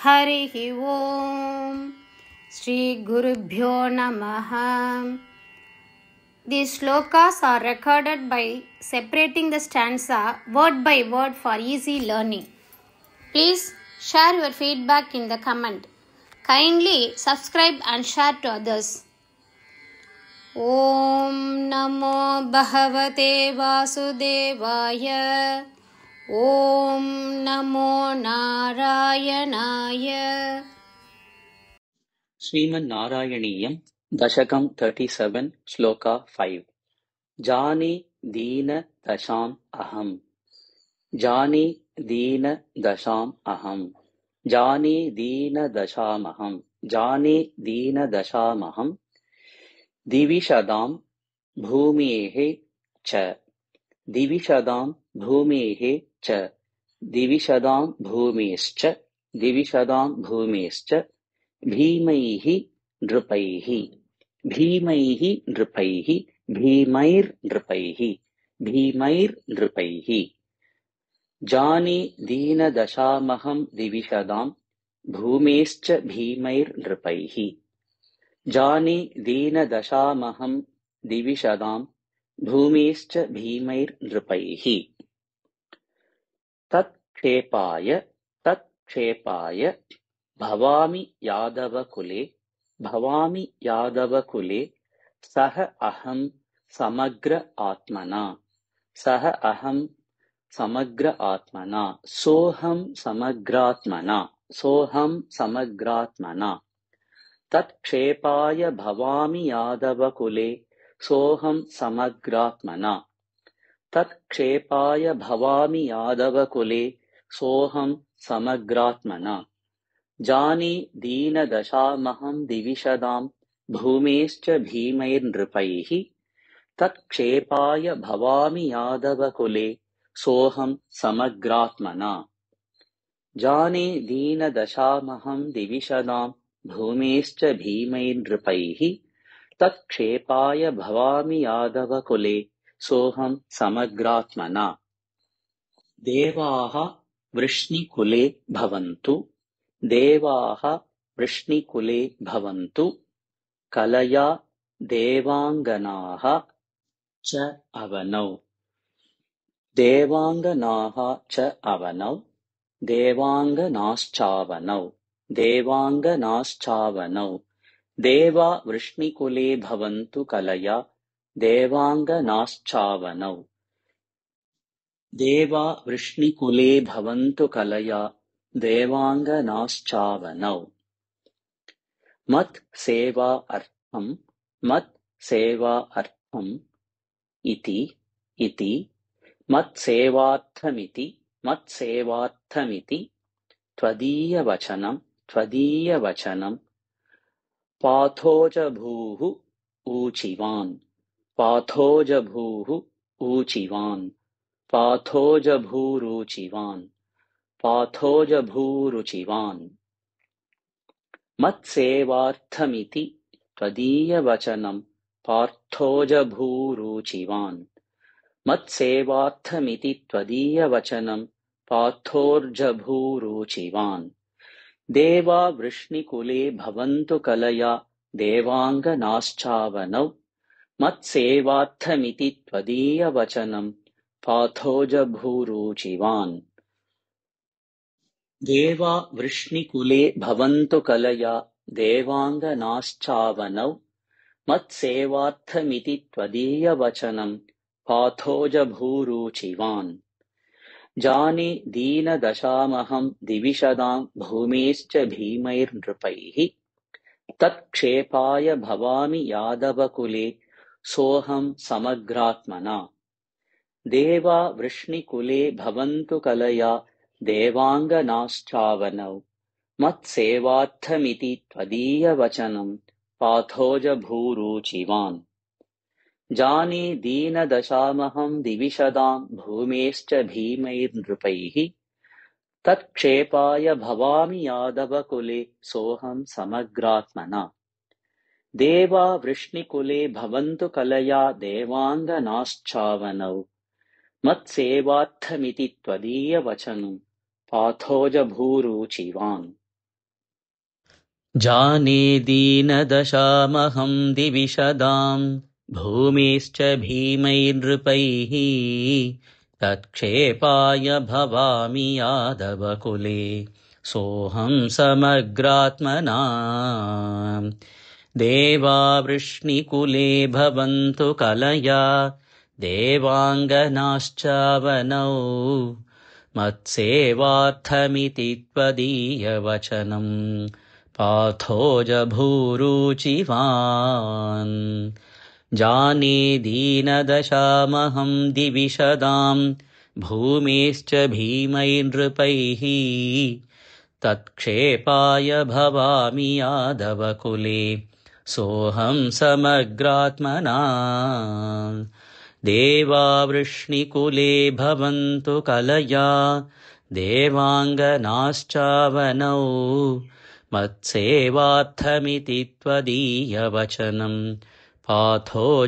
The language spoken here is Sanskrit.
हरिः ओम श्री गुरुभ्यो नमः. These shlokas are recorded by separating the stanza word by word for easy learning. Please share your feedback in the comment. Kindly subscribe and share to others. Om Namo Bhagavate Vasudevaya. Om Namo Narayanaaya. Sriman Narayaniyam, Dashakam 37, Shloka 5. Jani Dina Dasham Aham. Jani Dina Dasham Aham. Jani Dina Dashamaham. Jani Dina Dashamaham. Divishadam Bhumihe Cha. Divishadam Bhumihe Cha. Divishadam Bhumischa. Divishadam Bhumischa. भीमैहि नृपैः भीमैहि नृपैः भीमैर्नृपैः भीमैर्नृपैः जानि दीनदशामहं दिविशदां भूमेश्च भीमैर्नृपैः जानि दीनदशामहं दिविशदां भूमेश्च भीमैर्नृपैः तत्क्षेपाय भवामि यादवकुले सह अहं समग्र आत्मना सोऽहं समग्रात्मना तत्क्षेपाय भवामि यादवकुले सोऽहं समग्रात्मना तत्क्षेपाय भवामि यादवकुले सोऽहं समग्रात्मना जानि दीनदशामहं दिविशदां भूमेश्च भीमैर्नृपैः तत्क्षेपाय भवामि यादवकुले सोऽहं समग्रात्मना जानि दीनदशामहं दिविशदां भूमेश्च भीमैर्नृपैः तत्क्षेपाय भवामि यादवकुले सोऽहं समग्रात्मना देवाः वृष्णिकुले भवन्तु देवाः वृष्णिकुले भवन्तु कलया देवाङ्गनाः च अवनौ देवाङ्गनाः च अवनौ देवाङ्गनाश्चावनौ देवा वृष्णिकुले भवन्तु कलया देवाङ्गनाश्चावनौ देवा वृष्णिकुले भवन्तु कलया देवाङ्गनाश्चावनौ मत्सेवा अर्थम् इति मत्सेवार्थमिति त्वदीयवचनं पाथोजभूः पाथोजभूरुचिवान् मत्सेवार्थमिति त्वदीयवचनं पार्थोजभूरुचिवान् देवा वृष्णिकुले भवन्तु कलया देवाङ्गनाश्चावनौ मत्सेवार्थमिति त्वदीयवचनं पाथोजभूरुचिवान् देवा वृष्णिकुले भवन्तु कलया देवाङ्गनाश्चावनौ मत्सेवार्थमिति त्वदीयवचनं पाथोजभूरुचिवान् जानि दीनदशामहं दिविशदां भूमेश्च भीमैर्नृपैः तत्क्षेपाय भवामि यादवकुले सोऽहं समग्रात्मना देवा वृष्णिकुले भवन्तु कलया देवाङ्गनाश्चावनौ मत्सेवार्थमिति त्वदीयवचनं पाथोजभूरुचिवान् जानि दीनदशामहं दिविशदां भूमेश्च भीमैर्नृपैः तत्क्षेपाय भवामि यादवकुले सोऽहं समग्रात्मना देवा वृष्णिकुले भवन्तु कलया देवाङ्गनाश्चावनौ मत्सेवार्थमिति त्वदीयवचनं पाथोजभूरुचिवान् जाने दीनदशामहं दिविशदां भूमिश्च भीमैर्नृपैः तत्क्षेपाय भवामि यादवकुले सोऽहं समग्रात्मना देवावृष्णिकुले भवन्तु कलया देवाङ्गनाश्चावनौ मत्सेवार्थमिति त्वदीयवचनम् पाथोजभूरुचिवान् जाने दीनदशामहं दिविशदां भूमेश्च भीमैर्नृपैः तत्क्षेपाय भवामि यादवकुले सोऽहं समग्रात्मना देवावृष्णिकुले भवन्तु कलया देवाङ्गनाश्चावनौ मत्सेवार्थमिति त्वदीयवचनम् पाथोजभूरुचिवान्